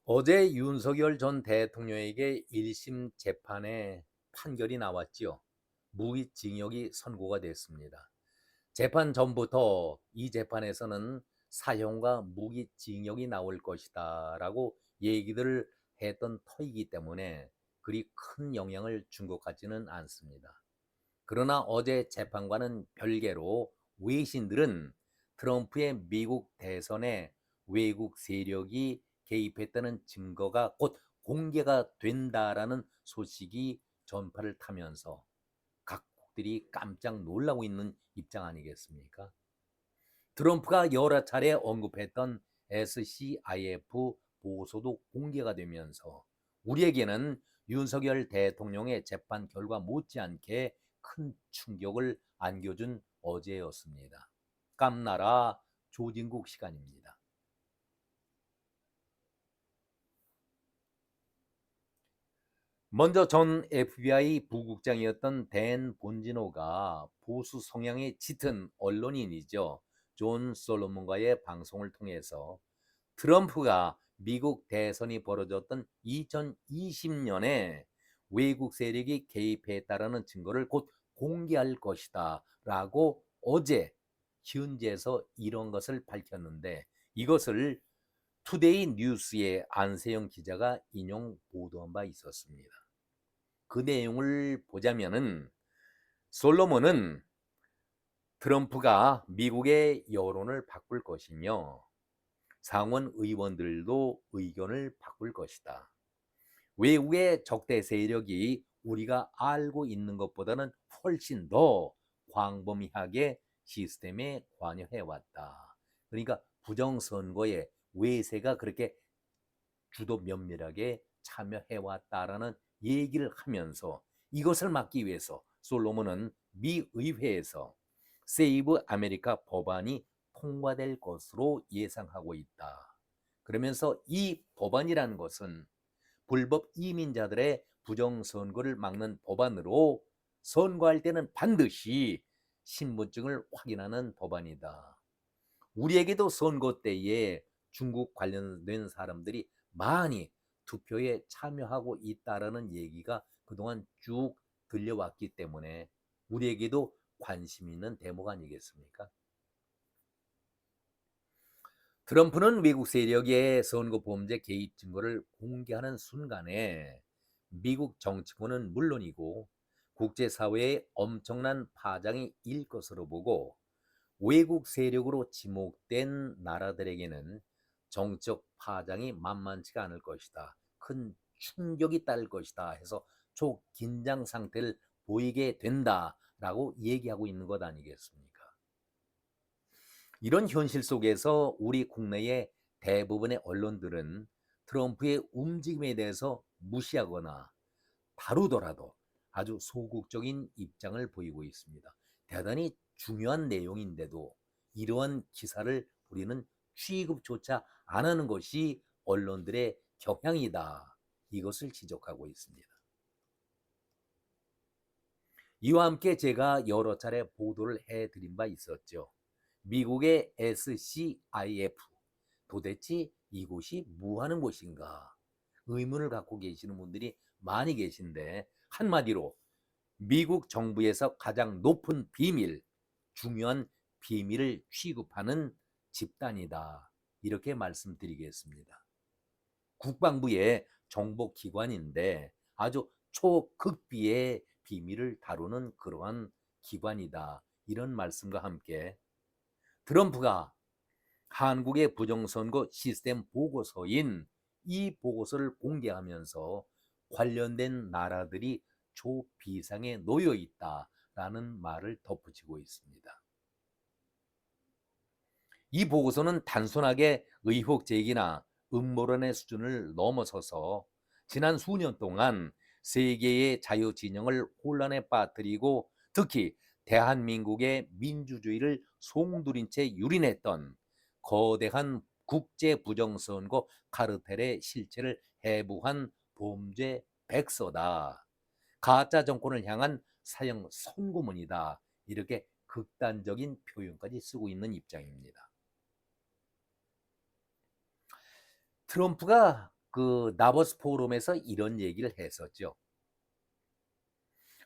어제 윤석열 전 대통령에게 1심 재판에 판결이 나왔지요. 무기징역이 선고가 됐습니다. 재판 전부터 이 재판에서는 사형과 무기징역이 나올 것이다 라고 얘기들을 했던 터이기 때문에 그리 큰 영향을 준 것 같지는 않습니다. 그러나 어제 재판과는 별개로 외신들은 트럼프의 미국 대선에 외국 세력이 개입했다는 증거가 곧 공개가 된다라는 소식이 전파를 타면서 각국들이 깜짝 놀라고 있는 입장 아니겠습니까? 트럼프가 여러 차례 언급했던 SCIF 보고서도 공개가 되면서 우리에게는 윤석열 대통령의 재판 결과 못지않게 큰 충격을 안겨준 어제였습니다. 깜나라 조진국 시간입니다. 먼저 전 FBI 부국장이었던 댄 본지노가 보수 성향의 짙은 언론인이죠. 존 솔로몬과의 방송을 통해서 트럼프가 미국 대선이 벌어졌던 2020년에 외국 세력이 개입했다라는 증거를 곧 공개할 것이다 라고 어제 현지에서 이런 것을 밝혔는데 이것을 투데이 뉴스의 안세영 기자가 인용 보도한 바 있었습니다. 그 내용을 보자면은 솔로몬은 트럼프가 미국의 여론을 바꿀 것이며 상원 의원들도 의견을 바꿀 것이다. 외국의 적대 세력이 우리가 알고 있는 것보다는 훨씬 더 광범위하게 시스템에 관여해왔다. 그러니까 부정선거에 외세가 그렇게 주도 면밀하게 참여해왔다라는 얘기를 하면서 이것을 막기 위해서 솔로몬은 미 의회에서 세이브 아메리카 법안이 통과될 것으로 예상하고 있다. 그러면서 이 법안이라는 것은 불법 이민자들의 부정선거를 막는 법안으로 선거할 때는 반드시 신분증을 확인하는 법안이다. 우리에게도 선거 때에 중국 관련된 사람들이 많이 투표에 참여하고 있다라는 얘기가 그동안 쭉 들려왔기 때문에 우리에게도 관심 있는 대목 아니겠습니까? 트럼프는 외국 세력의 선거 범죄 개입 증거를 공개하는 순간에 미국 정치권은 물론이고 국제사회에 엄청난 파장이 일 것으로 보고 외국 세력으로 지목된 나라들에게는 정적 파장이 만만치가 않을 것이다. 큰 충격이 따를 것이다 해서 초긴장 상태를 보이게 된다라고 얘기하고 있는 것 아니겠습니까? 이런 현실 속에서 우리 국내의 대부분의 언론들은 트럼프의 움직임에 대해서 무시하거나 다루더라도 아주 소극적인 입장을 보이고 있습니다. 대단히 중요한 내용인데도 이러한 기사를 우리는 취급조차 안 하는 것이 언론들의 경향이다. 이것을 지적하고 있습니다. 이와 함께 제가 여러 차례 보도를 해드린 바 있었죠. 미국의 SCIF, 도대체 이곳이 뭐 하는 곳인가? 의문을 갖고 계시는 분들이 많이 계신데 한마디로 미국 정부에서 가장 높은 비밀, 중요한 비밀을 취급하는 집단이다. 이렇게 말씀드리겠습니다. 국방부의 정보기관인데 아주 초극비의 비밀을 다루는 그러한 기관이다. 이런 말씀과 함께 트럼프가 한국의 부정선거 시스템 보고서인 이 보고서를 공개하면서 관련된 나라들이 초비상에 놓여 있다라는 말을 덧붙이고 있습니다. 이 보고서는 단순하게 의혹 제기나 음모론의 수준을 넘어서서 지난 수년 동안 세계의 자유 진영을 혼란에 빠뜨리고 특히 대한민국의 민주주의를 송두린 채 유린했던 거대한 국제 부정선거 카르텔의 실체를 해부한 범죄 백서다. 가짜 정권을 향한 사형 선고문이다. 이렇게 극단적인 표현까지 쓰고 있는 입장입니다. 트럼프가 그 나버스 포럼에서 이런 얘기를 했었죠.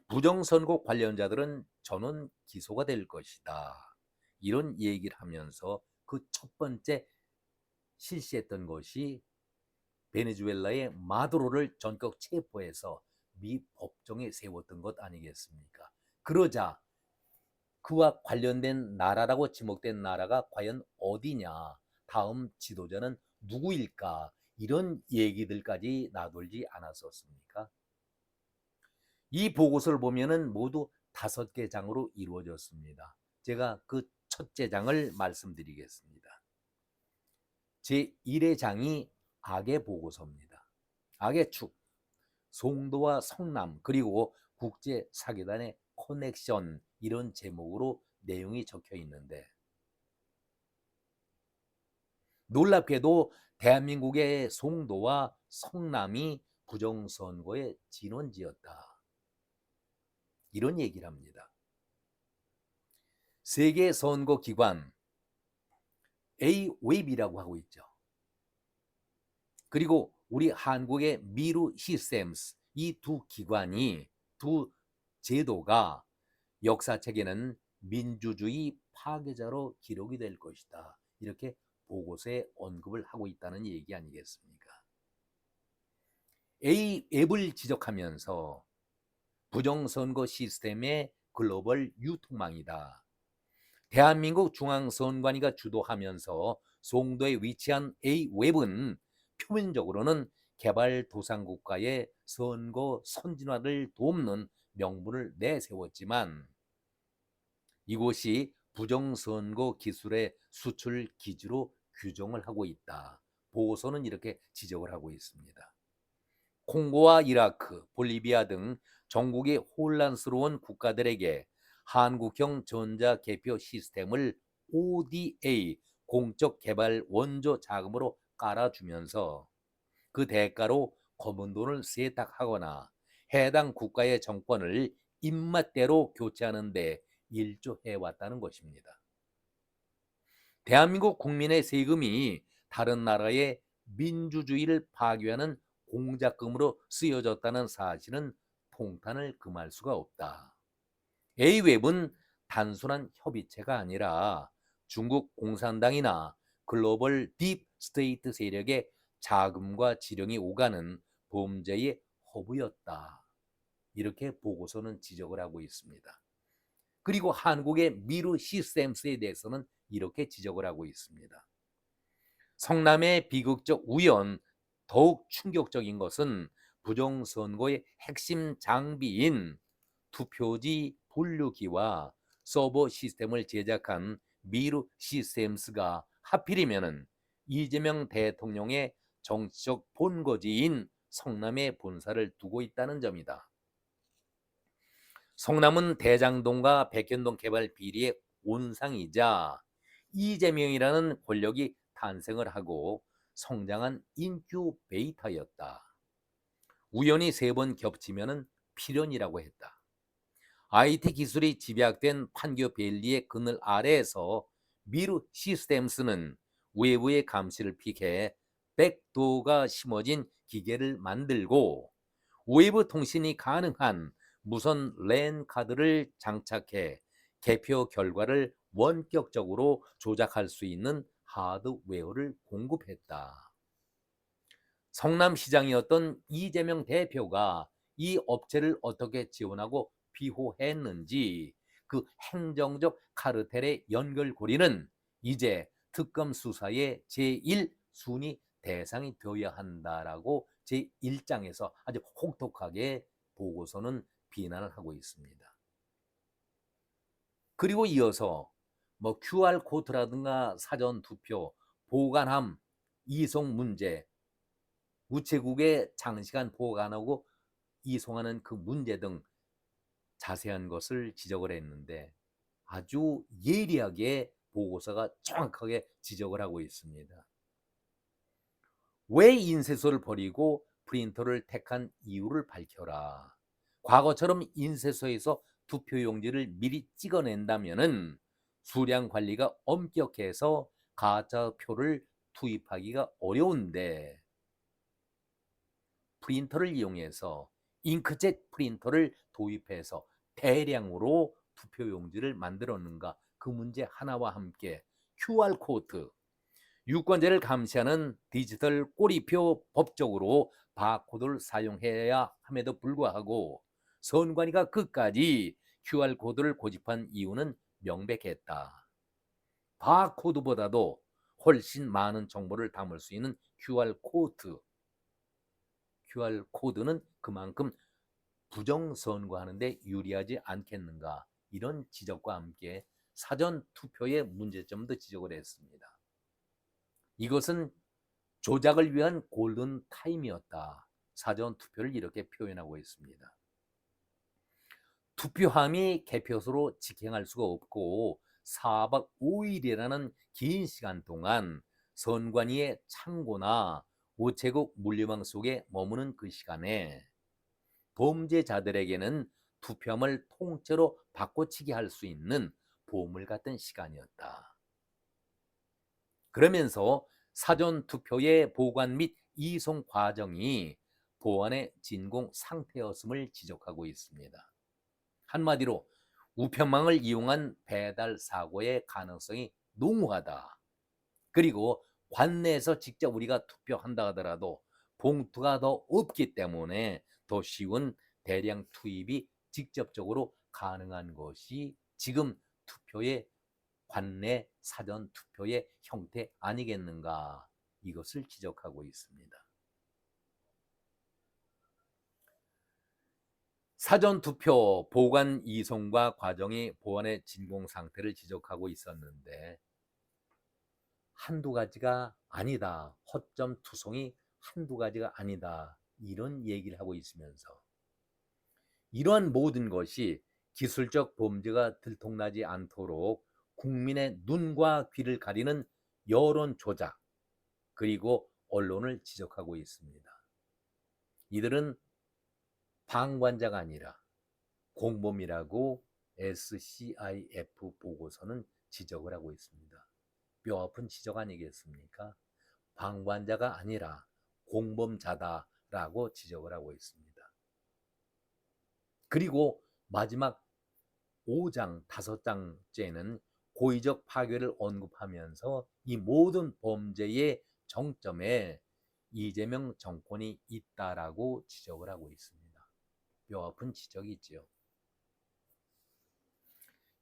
부정선거 관련자들은 저는 기소가 될 것이다. 이런 얘기를 하면서 그 첫 번째 실시했던 것이 베네수엘라의 마두로를 전격 체포해서 미 법정에 세웠던 것 아니겠습니까? 그러자 그와 관련된 나라라고 지목된 나라가 과연 어디냐, 다음 지도자는 누구일까, 이런 얘기들까지 나돌지 않았었습니까? 이 보고서를 보면은 모두 5개 장으로 이루어졌습니다. 제가 그 첫째 장을 말씀드리겠습니다. 제1의 장이 악의 보고서입니다. 악의 축, 송도와 성남, 그리고 국제 사기단의 커넥션, 이런 제목으로 내용이 적혀 있는데, 놀랍게도 대한민국의 송도와 성남이 부정선거의 진원지였다, 이런 얘기를 합니다. 세계 선거 기관 A-웹이라고 하고 있죠. 그리고 우리 한국의 미루 시스템스, 이 두 기관이, 두 제도가 역사책에는 민주주의 파괴자로 기록이 될 것이다, 이렇게 보고서에 언급을 하고 있다는 얘기 아니겠습니까? A앱을 지적하면서 부정선거 시스템의 글로벌 유통망이다, 대한민국 중앙선관위가 주도하면서 송도에 위치한 A웹은 표면적으로는 개발도상국가의 선거 선진화를 돕는 명분을 내세웠지만 이곳이 부정선거 기술의 수출 기지로 규정을 하고 있다, 보고서는 이렇게 지적을 하고 있습니다. 콩고와 이라크, 볼리비아 등 전국의 혼란스러운 국가들에게 한국형 전자개표 시스템을 ODA, 공적 개발 원조 자금으로 깔아주면서 그 대가로 검은 돈을 세탁하거나 해당 국가의 정권을 입맛대로 교체하는 데 일조해왔다는 것입니다. 대한민국 국민의 세금이 다른 나라의 민주주의를 파괴하는 공작금으로 쓰여졌다는 사실은 통탄을 금할 수가 없다. A웹은 단순한 협의체가 아니라 중국 공산당이나 글로벌 딥 스테이트 세력의 자금과 지령이 오가는 범죄의 허브였다, 이렇게 보고서는 지적을 하고 있습니다. 그리고 한국의 미르 시스템스에 대해서는 이렇게 지적을 하고 있습니다. 성남의 비극적 우연, 더욱 충격적인 것은 부정선거의 핵심 장비인 투표지 분류기와 서버 시스템을 제작한 미르 시스템스가 하필이면 이재명 대통령의 정치적 본거지인 성남에 본사를 두고 있다는 점이다. 성남은 대장동과 백현동 개발 비리의 온상이자 이재명이라는 권력이 탄생을 하고 성장한 인큐베이터였다. 우연히 3번 겹치면 필연이라고 했다. IT 기술이 집약된 판교 밸리의 그늘 아래에서 미르 시스템스는 외부의 감시를 피해 백도어가 심어진 기계를 만들고 외부 통신이 가능한 무선 랜 카드를 장착해 개표 결과를 원격적으로 조작할 수 있는 하드웨어를 공급했다. 성남시장이었던 이재명 대표가 이 업체를 어떻게 지원하고 비호했는지 그 행정적 카르텔의 연결고리는 이제 특검 수사의 제1순위 대상이 되어야 한다라고 제1장에서 아주 혹독하게 보고서는 비난을 하고 있습니다. 그리고 이어서 뭐 QR코드라든가 사전투표, 보관함, 이송 문제, 우체국에 장시간 보관하고 이송하는 그 문제 등 자세한 것을 지적을 했는데 아주 예리하게 보고서가 정확하게 지적을 하고 있습니다. 왜 인쇄소를 버리고 프린터를 택한 이유를 밝혀라. 과거처럼 인쇄소에서 투표용지를 미리 찍어낸다면 수량 관리가 엄격해서 가짜 표를 투입하기가 어려운데 프린터를 이용해서 잉크젯 프린터를 도입해서 대량으로 투표용지를 만들었는가? 그 문제 하나와 함께 QR코드, 유권자를 감시하는 디지털 꼬리표 법적으로 바코드를 사용해야 함에도 불구하고 선관위가 끝까지 QR코드를 고집한 이유는 명백했다. 바코드보다도 훨씬 많은 정보를 담을 수 있는 QR코드는 그만큼 부정선거하는 데 유리하지 않겠는가, 이런 지적과 함께 사전투표의 문제점도 지적을 했습니다. 이것은 조작을 위한 골든타임이었다. 사전투표를 이렇게 표현하고 있습니다. 투표함이 개표소로 직행할 수가 없고 4박 5일이라는 긴 시간 동안 선관위의 창고나 우체국 물류망 속에 머무는 그 시간에 범죄자들에게는 투표함을 통째로 바꿔치기 할 수 있는 보물 같은 시간이었다. 그러면서 사전투표의 보관 및 이송 과정이 보안의 진공 상태였음을 지적하고 있습니다. 한마디로 우편망을 이용한 배달 사고의 가능성이 농후하다. 그리고 관내에서 직접 우리가 투표한다 하더라도 봉투가 더 없기 때문에 더 쉬운 대량 투입이 직접적으로 가능한 것이 지금 투표의 관내 사전 투표의 형태 아니겠는가, 이것을 지적하고 있습니다. 사전투표 보관 이송과 과정이 보안의 진공 상태를 지적하고 있었는데 한두 가지가 아니다, 허점 투성이 한두 가지가 아니다, 이런 얘기를 하고 있으면서 이러한 모든 것이 기술적 범죄가 들통나지 않도록 국민의 눈과 귀를 가리는 여론 조작, 그리고 언론을 지적하고 있습니다. 이들은 방관자가 아니라 공범이라고 SCIF 보고서는 지적을 하고 있습니다. 뼈아픈 지적 아니겠습니까? 방관자가 아니라 공범자다라고 지적을 하고 있습니다. 그리고 마지막 5장, 5장째는 고의적 파괴를 언급하면서 이 모든 범죄의 정점에 이재명 정권이 있다라고 지적을 하고 있습니다. 뼈아픈 지적이지요.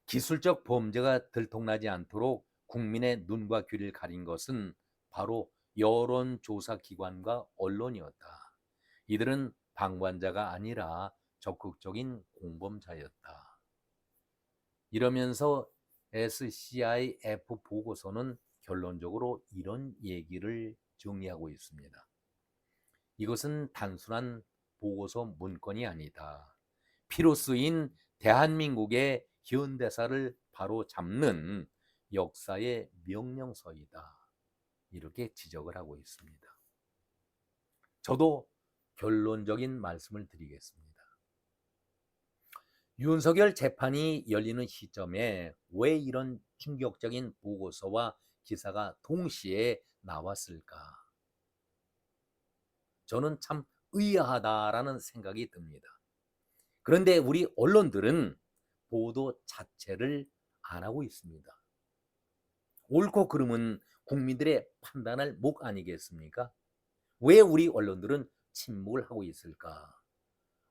기술적 범죄가 들통나지 않도록 국민의 눈과 귀를 가린 것은 바로 여론조사기관과 언론이었다. 이들은 방관자가 아니라 적극적인 공범자였다. 이러면서 SCIF 보고서는 결론적으로 이런 얘기를 정리하고 있습니다. 이것은 단순한 보고서 문건이 아니다. 피로 쓰인 대한민국의 현대사를 바로 잡는 역사의 명령서이다. 이렇게 지적을 하고 있습니다. 저도 결론적인 말씀을 드리겠습니다. 윤석열 재판이 열리는 시점에 왜 이런 충격적인 보고서와 기사가 동시에 나왔을까? 저는 참 의아하다라는 생각이 듭니다. 그런데 우리 언론들은 보도 자체를 안 하고 있습니다. 옳고 그름은 국민들의 판단할 목 아니겠습니까? 왜 우리 언론들은 침묵을 하고 있을까?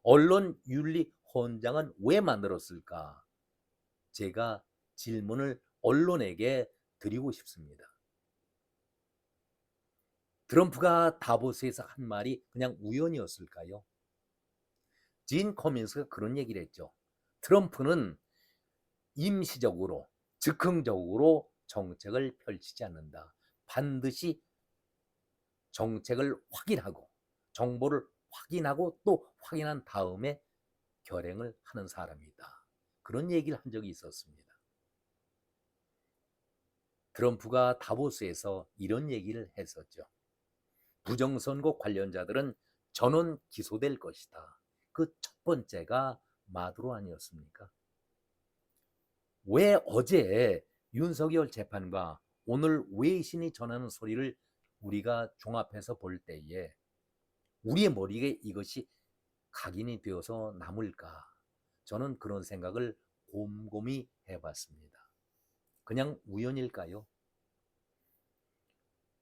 언론 윤리 헌장은 왜 만들었을까? 제가 질문을 언론에게 드리고 싶습니다. 트럼프가 다보스에서 한 말이 그냥 우연이었을까요? 진 커민스가 그런 얘기를 했죠. 트럼프는 임시적으로, 즉흥적으로 정책을 펼치지 않는다. 반드시 정책을 확인하고 정보를 확인하고 또 확인한 다음에 결행을 하는 사람이다. 그런 얘기를 한 적이 있었습니다. 트럼프가 다보스에서 이런 얘기를 했었죠. 부정선거 관련자들은 전원 기소될 것이다. 그 첫 번째가 마두로 아니었습니까? 왜 어제 윤석열 재판과 오늘 외신이 전하는 소리를 우리가 종합해서 볼 때에 우리의 머리에 이것이 각인이 되어서 남을까? 저는 그런 생각을 곰곰이 해봤습니다. 그냥 우연일까요?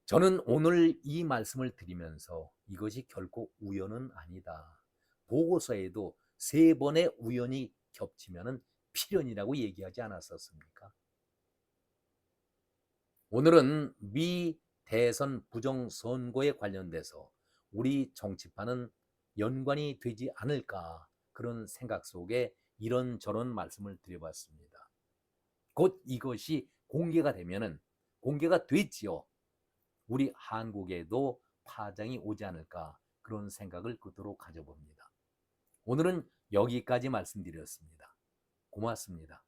저는 오늘 이 말씀을 드리면서 이것이 결코 우연은 아니다. 보고서에도 3번의 우연이 겹치면 필연이라고 얘기하지 않았었습니까? 오늘은 미 대선 부정선거에 관련돼서 우리 정치판은 연관이 되지 않을까, 그런 생각 속에 이런저런 말씀을 드려봤습니다. 곧 이것이 공개가 되면은, 공개가 됐지요. 우리 한국에도 파장이 오지 않을까, 그런 생각을 그토록 가져봅니다. 오늘은 여기까지 말씀드렸습니다. 고맙습니다.